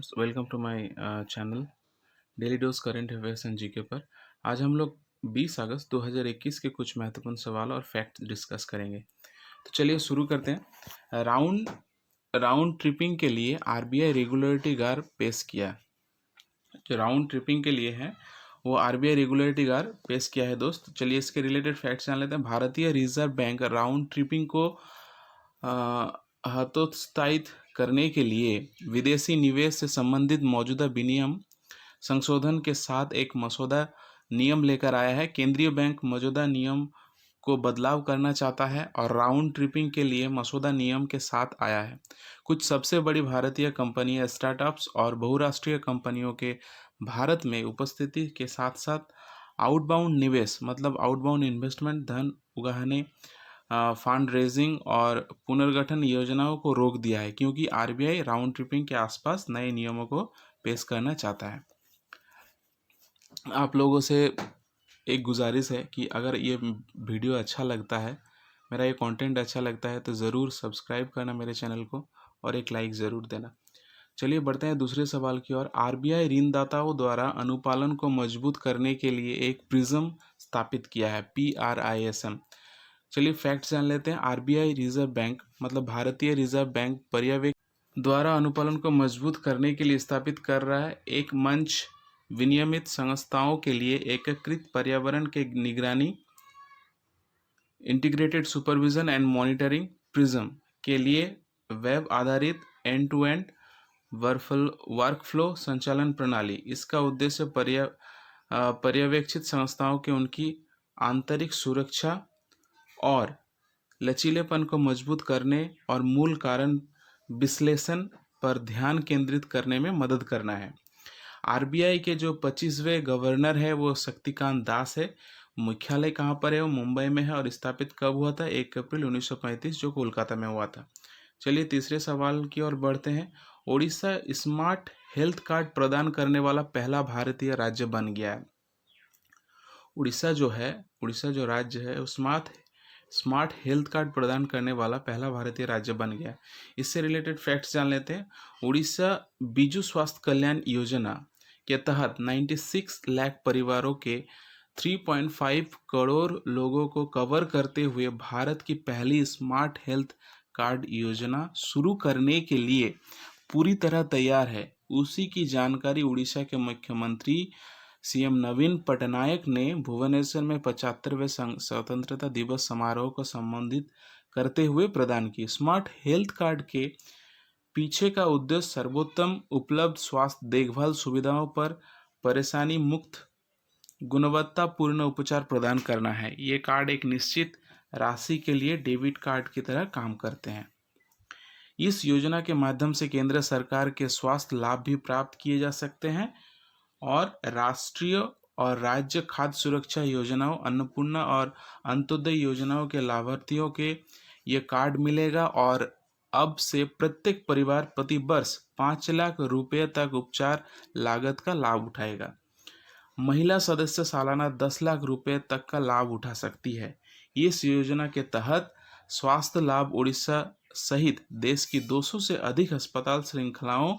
Friends, welcome to my channel daily dose current affairs and GK पर। आज हम लोग 20 अगस्त 2021 के कुछ महत्वपूर्ण सवाल और फैक्ट्स डिस्कस करेंगे। तो चलिए शुरू करते हैं। राउंड ट्रिपिंग के लिए आरबीआई रेगुलेटरी गार पेश किया। जो राउंड ट्रिपिंग के लिए है वो आरबीआई रेगुलेटरी गार पेश किया है दोस्त। चलिए इसके रिलेटेड फैक्ट्स जान लेते हैं। भारतीय रिजर्व बैंक राउंड ट्रिपिंग को हतोत्साहित करने के लिए विदेशी निवेश से संबंधित मौजूदा विनियम संशोधन के साथ एक मसौदा नियम लेकर आया है। केंद्रीय बैंक मौजूदा नियम को बदलाव करना चाहता है और राउंड ट्रिपिंग के लिए मसौदा नियम के साथ आया है। कुछ सबसे बड़ी भारतीय कंपनियां, स्टार्टअप्स और बहुराष्ट्रीय कंपनियों के भारत में उपस्थिति के साथ साथ आउटबाउंड निवेश मतलब आउटबाउंड इन्वेस्टमेंट, धन उगाहने, फंड रेजिंग और पुनर्गठन योजनाओं को रोक दिया है क्योंकि आरबीआई राउंड ट्रिपिंग के आसपास नए नियमों को पेश करना चाहता है। आप लोगों से एक गुजारिश है कि अगर ये वीडियो अच्छा लगता है, मेरा ये कंटेंट अच्छा लगता है तो ज़रूर सब्सक्राइब करना मेरे चैनल को और एक लाइक ज़रूर देना। चलिए बढ़ते हैं दूसरे सवाल की ओर। आरबीआई ऋणदाताओं द्वारा अनुपालन को मजबूत करने के लिए एक प्रिज्म स्थापित किया है, PRISM। चलिए फैक्ट जान लेते हैं। आरबीआई रिजर्व बैंक मतलब भारतीय रिजर्व बैंक पर्यवेक्षक द्वारा अनुपालन को मजबूत करने के लिए स्थापित कर रहा है एक मंच विनियमित संस्थाओं के लिए एकीकृत पर्यावरण के निगरानी, integrated supervision and monitoring prism के लिए वेब आधारित एंड टू एंड वर्कफ्लो संचालन प्रणाली। इसका उद्देश्य पर्यवेक्षित संस्थाओं के उनकी आंतरिक सुरक्षा और लचीलेपन को मजबूत करने और मूल कारण विश्लेषण पर ध्यान केंद्रित करने में मदद करना है। आरबीआई के जो 25वें गवर्नर है वो शक्तिकांत दास है। मुख्यालय कहाँ पर है? वो मुंबई में है और स्थापित कब हुआ था? 1 अप्रैल 1935 जो कोलकाता में हुआ था। चलिए तीसरे सवाल की ओर बढ़ते हैं। उड़ीसा स्मार्ट हेल्थ कार्ड प्रदान करने वाला पहला भारतीय राज्य बन गया है। उड़ीसा जो राज्य है वो स्मार्ट हेल्थ कार्ड प्रदान करने वाला पहला भारतीय राज्य बन गया। इससे रिलेटेड फैक्ट्स जान लेते हैं। उड़ीसा बिजू स्वास्थ्य कल्याण योजना के तहत 96 लाख परिवारों के 3.5 करोड़ लोगों को कवर करते हुए भारत की पहली स्मार्ट हेल्थ कार्ड योजना शुरू करने के लिए पूरी तरह तैयार है। उसी की जानकारी उड़ीसा के मुख्यमंत्री सीएम नवीन पटनायक ने भुवनेश्वर में 75वें स्वतंत्रता दिवस समारोह को संबोधित करते हुए प्रदान की। स्मार्ट हेल्थ कार्ड के पीछे का उद्देश्य सर्वोत्तम उपलब्ध स्वास्थ्य देखभाल सुविधाओं पर परेशानी मुक्त गुणवत्तापूर्ण उपचार प्रदान करना है। ये कार्ड एक निश्चित राशि के लिए डेबिट कार्ड की तरह काम करते हैं। इस योजना के माध्यम से केंद्र सरकार के स्वास्थ्य लाभ भी प्राप्त किए जा सकते हैं और राष्ट्रीय और राज्य खाद्य सुरक्षा योजनाओं, अन्नपूर्णा और अंत्योदय योजनाओं के लाभार्थियों के ये कार्ड मिलेगा और अब से प्रत्येक परिवार प्रति वर्ष 5 लाख रुपये तक उपचार लागत का लाभ उठाएगा। महिला सदस्य सालाना 10 लाख रुपये तक का लाभ उठा सकती है। इस योजना के तहत स्वास्थ्य लाभ उड़ीसा सहित देश की 200 से अधिक अस्पताल श्रृंखलाओं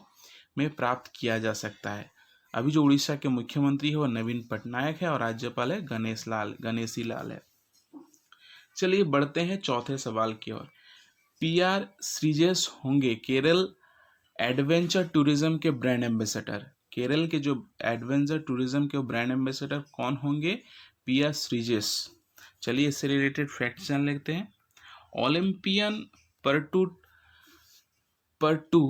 में प्राप्त किया जा सकता है। अभी जो उड़ीसा के मुख्यमंत्री है वो नवीन पटनायक है और राज्यपाल है गणेशी लाल है। चलिए बढ़ते हैं चौथे सवाल की ओर। PR श्रीजेश होंगे केरल एडवेंचर टूरिज्म के ब्रांड एम्बेसडर। केरल के जो एडवेंचर टूरिज्म के ब्रांड एम्बेसडर कौन होंगे? PR श्रीजेश। चलिए इससे रिलेटेड फैक्ट्स जान लेते हैं। ओलंपियन पर टू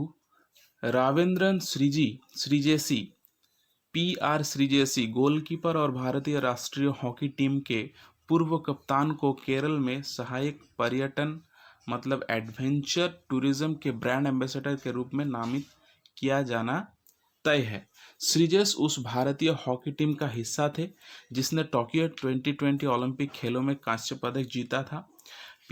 रावेंद्रन श्रीजेशी PR श्रीजेशी गोलकीपर और भारतीय राष्ट्रीय हॉकी टीम के पूर्व कप्तान को केरल में सहायक पर्यटन मतलब एडवेंचर टूरिज्म के ब्रांड एम्बेसडर के रूप में नामित किया जाना तय है। श्रीजेश उस भारतीय हॉकी टीम का हिस्सा थे जिसने टोक्यो 2020 ओलंपिक खेलों में कांस्य पदक जीता था।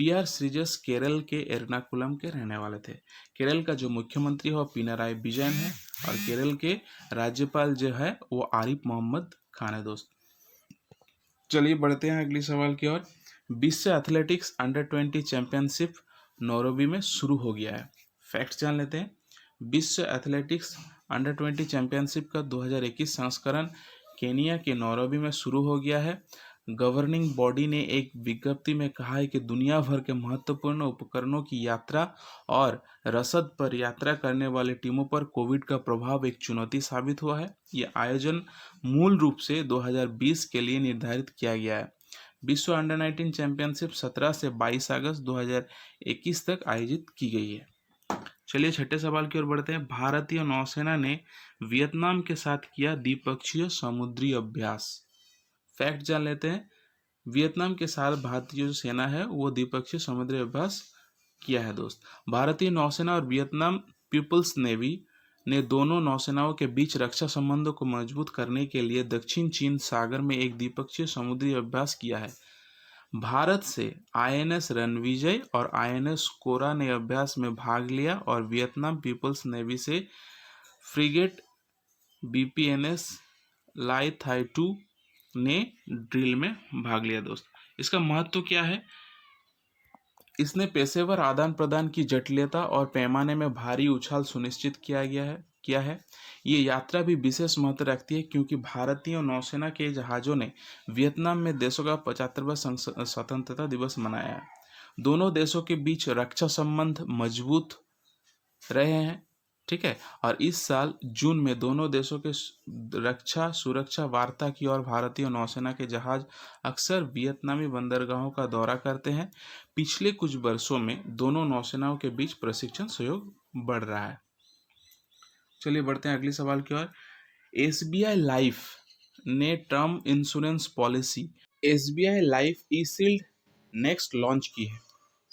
PR श्रीजेश केरल के एर्नाकुलम के रहने वाले थे। केरल का जो मुख्यमंत्री है वो पिनाराई विजयन है और केरल के राज्यपाल जो है वो आरिफ मोहम्मद खान है दोस्त। चलिए बढ़ते हैं अगली सवाल की ओर। विश्व एथलेटिक्स अंडर-20 चैंपियनशिप नैरोबी में शुरू हो गया है। फैक्ट्स जान लेते हैं। विश्व एथलेटिक्स अंडर 20 चैंपियनशिप का 2021 संस्करण केनिया के नैरोबी में शुरू हो गया है। गवर्निंग बॉडी ने एक विज्ञप्ति में कहा है कि दुनिया भर के महत्वपूर्ण उपकरणों की यात्रा और रसद पर यात्रा करने वाली टीमों पर कोविड का प्रभाव एक चुनौती साबित हुआ है। यह आयोजन मूल रूप से 2020 के लिए निर्धारित किया गया है। विश्व अंडर 19 चैंपियनशिप 17 से 22 अगस्त 2021 तक आयोजित की गई है। चलिए छठे सवाल की ओर बढ़ते हैं। भारतीय नौसेना ने वियतनाम के साथ किया द्विपक्षीय समुद्री अभ्यास। फैक्ट जान लेते हैं। वियतनाम के साथ भारतीय जो सेना है वो द्विपक्षीय समुद्री अभ्यास किया है दोस्त। भारतीय नौसेना और वियतनाम पीपुल्स नेवी ने दोनों नौसेनाओं के बीच रक्षा संबंधों को मजबूत करने के लिए दक्षिण चीन सागर में एक द्विपक्षीय समुद्री अभ्यास किया है। भारत से आईएनएस रणविजय और आईएनएस कोरा ने अभ्यास में भाग लिया और वियतनाम पीपुल्स नेवी से फ्रिगेट बीपीएनएस लाई थाई 2 ने ड्रिल में भाग लिया दोस्त। इसका महत्व क्या है? इसने पेशेवर आदान प्रदान की जटिलता और पैमाने में भारी उछाल सुनिश्चित किया है। ये यात्रा भी विशेष महत्व रखती है क्योंकि भारतीय नौसेना के जहाज़ों ने वियतनाम में देशों का 75वां स्वतंत्रता दिवस मनाया है। दोनों देशों के बीच रक्षा संबंध मजबूत रहे हैं, ठीक है। और इस साल जून में दोनों देशों के रक्षा सुरक्षा वार्ता की और भारतीय नौसेना के जहाज अक्सर वियतनामी बंदरगाहों का दौरा करते हैं। पिछले कुछ वर्षों में दोनों नौसेनाओं के बीच प्रशिक्षण सहयोग बढ़ रहा है। चलिए बढ़ते हैं अगले सवाल की ओर। एसबीआई लाइफ ने term insurance policy SBI life e shield next launch की है।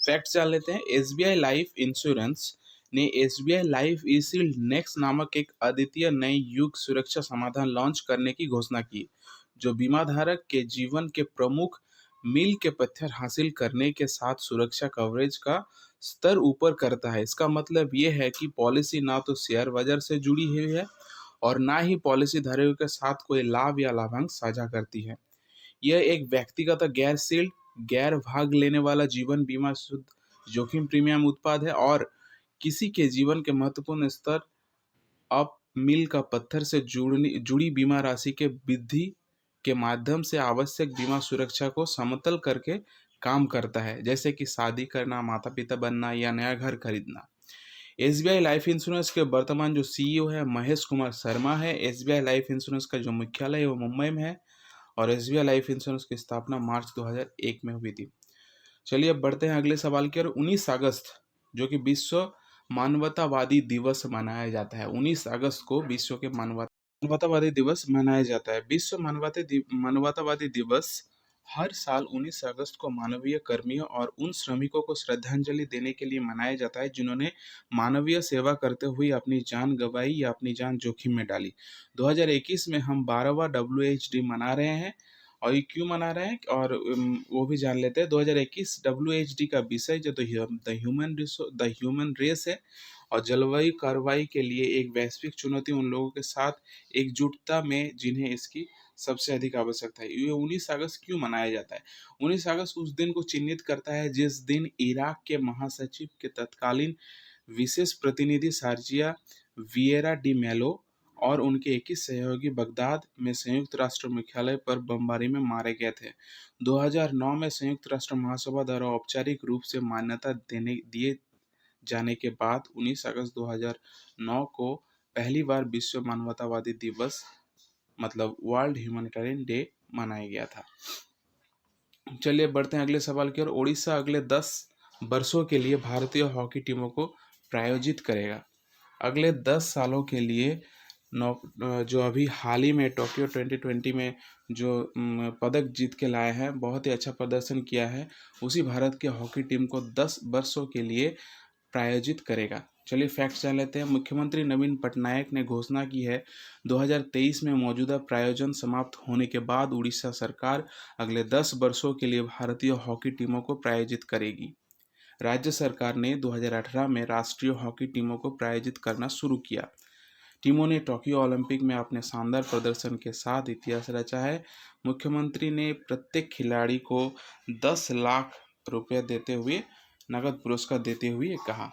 फैक्ट जान लेते हैं। एसबीआई लाइफ इंश्योरेंस ने SBI life e shield next नामक एक अद्वितीय नए युग सुरक्षा समाधान लॉन्च करने की घोषणा की, जो बीमा धारक के जीवन के प्रमुख मील के पत्थर हासिल करने के साथ सुरक्षा कवरेज का स्तर ऊपर करता है। इसका मतलब ये है कि पॉलिसी ना तो शेयर बाजार से जुड़ी हुई है और ना ही पॉलिसी धारकों के साथ कोई लाभ या लाभांश साझा करती है। यह एक व्यक्तिगत गैर शील्ड गैर भाग लेने वाला जीवन बीमा शुद्ध जोखिम प्रीमियम उत्पाद है और किसी के जीवन के महत्वपूर्ण स्तर अप मील का पत्थर से जुड़ी बीमा राशि के वृद्धि के माध्यम से आवश्यक बीमा सुरक्षा को समतल करके काम करता है, जैसे कि शादी करना, माता पिता बनना या नया घर खरीदना। एसबीआई लाइफ इंश्योरेंस के वर्तमान जो सीईओ है महेश कुमार शर्मा है। एसबीआई लाइफ इंश्योरेंस का जो मुख्यालय है वो मुंबई में है और एसबीआई लाइफ इंश्योरेंस की स्थापना मार्च 2001 में हुई थी। चलिए अब बढ़ते हैं अगले सवाल की ओर। 19 अगस्त जो कि विश्व मानवतावादी दिवस मनाया जाता है। 19 अगस्त को विश्व के मानवतावादी दिवस मनाया जाता है। विश्व मानवतावादी दिवस हर साल 19 अगस्त को मानवीय कर्मियों और उन श्रमिकों को श्रद्धांजलि देने के लिए मनाया जाता है जिन्होंने मानवीय सेवा करते हुए अपनी जान गंवाई या अपनी जान जोखिम में डाली। 2021 में हम 12वां WHD मना रहे हैं और ये क्यों मना रहे हैं और वो भी जान लेते हैं। 2021 WHD का विषय जो द ह्यूमन रेस है और जलवायु कार्रवाई के लिए एक वैश्विक चुनौती उन लोगों के साथ एकजुटता में जिन्हें इसकी सबसे अधिक आवश्यकता है। ये 19 अगस्त क्यों मनाया जाता है? 19 अगस्त उस दिन को चिन्हित करता है जिस दिन इराक के महासचिव के तत्कालीन विशेष प्रतिनिधि सार्जिया विएरा डी मेलो और उनके 21 सहयोगी बगदाद में संयुक्त राष्ट्र मुख्यालय पर बमबारी में मारे गए थे। 2009 में संयुक्त राष्ट्र महासभा द्वारा औपचारिक रूप से मान्यता दिए जाने के बाद 19 अगस्त 2009 को पहली बार विश्व मानवतावादी दिवस मतलब वर्ल्ड ह्यूमैनिटेरियन डे मनाया गया था। चलिए बढ़ते हैं अगले सवाल की ओर। ओडिशा अगले 10 वर्षों के लिए भारतीय हॉकी टीमों को प्रायोजित करेगा। अगले 10 सालों के लिए जो अभी हाल ही में टोक्यो 2020 में जो पदक जीत के लाए हैं, बहुत ही अच्छा प्रदर्शन किया है, उसी भारत के हॉकी टीम को 10 वर्षों के लिए प्रायोजित करेगा। चलिए फैक्ट जान लेते हैं। मुख्यमंत्री नवीन पटनायक ने घोषणा की है 2023 में मौजूदा प्रायोजन समाप्त होने के बाद उड़ीसा सरकार अगले 10 वर्षों के लिए भारतीय हॉकी टीमों को प्रायोजित करेगी। राज्य सरकार ने 2018 में राष्ट्रीय हॉकी टीमों को प्रायोजित करना शुरू किया। टीमों ने टोक्यो ओलंपिक में अपने शानदार प्रदर्शन के साथ इतिहास रचा है। मुख्यमंत्री ने प्रत्येक खिलाड़ी को 10 लाख रुपये देते हुए नगद पुरस्कार देते हुए कहा।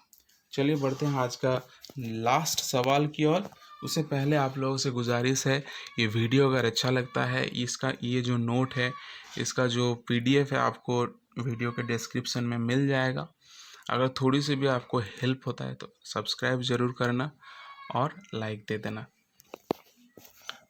चलिए बढ़ते हैं आज का लास्ट सवाल की ओर उससे पहले आप लोगों से गुजारिश है, ये वीडियो अगर अच्छा लगता है, इसका ये जो नोट है, इसका जो PDF है, आपको वीडियो के डिस्क्रिप्शन में मिल जाएगा। अगर थोड़ी सी भी आपको हेल्प होता है तो सब्सक्राइब ज़रूर करना और लाइक दे देना।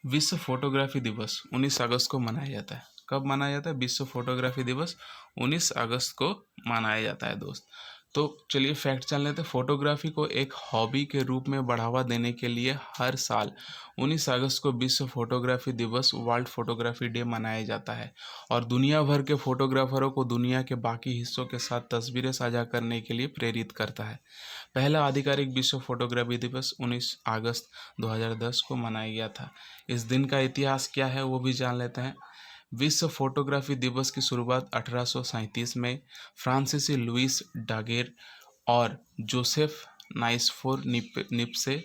विश्व फोटोग्राफी दिवस 19 अगस्त को मनाया जाता है। कब मनाया जाता है? विश्व फोटोग्राफी दिवस 19 अगस्त को मनाया जाता है दोस्त। तो चलिए फैक्ट जान लेते हैं। फोटोग्राफी को एक हॉबी के रूप में बढ़ावा देने के लिए हर साल 19 अगस्त को विश्व फोटोग्राफी दिवस, वर्ल्ड फोटोग्राफी डे मनाया जाता है और दुनिया भर के फोटोग्राफरों को दुनिया के बाकी हिस्सों के साथ तस्वीरें साझा करने के लिए प्रेरित करता है। पहला आधिकारिक विश्व फोटोग्राफी दिवस 19 अगस्त 2010 को मनाया गया था। इस दिन का इतिहास क्या है वो भी जान लेते हैं। विश्व फोटोग्राफी दिवस की शुरुआत 1837 में फ्रांसीसी लुइस डागेर और जोसेफ नाइसफोर निप्से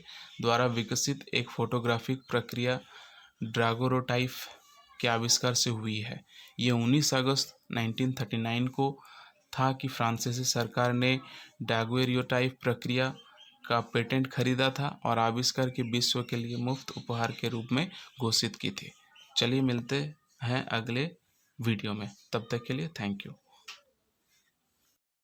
द्वारा विकसित एक फोटोग्राफिक प्रक्रिया ड्रागोरोटाइप के आविष्कार से हुई है। ये 19 अगस्त 1939 को था कि फ्रांसीसी सरकार ने डैगुएरियोटाइप प्रक्रिया का पेटेंट खरीदा था और आविष्कार के विश्व के लिए मुफ्त उपहार के रूप में घोषित की थी। चलिए मिलते हैं अगले वीडियो में, तब तक के लिए थैंक यू।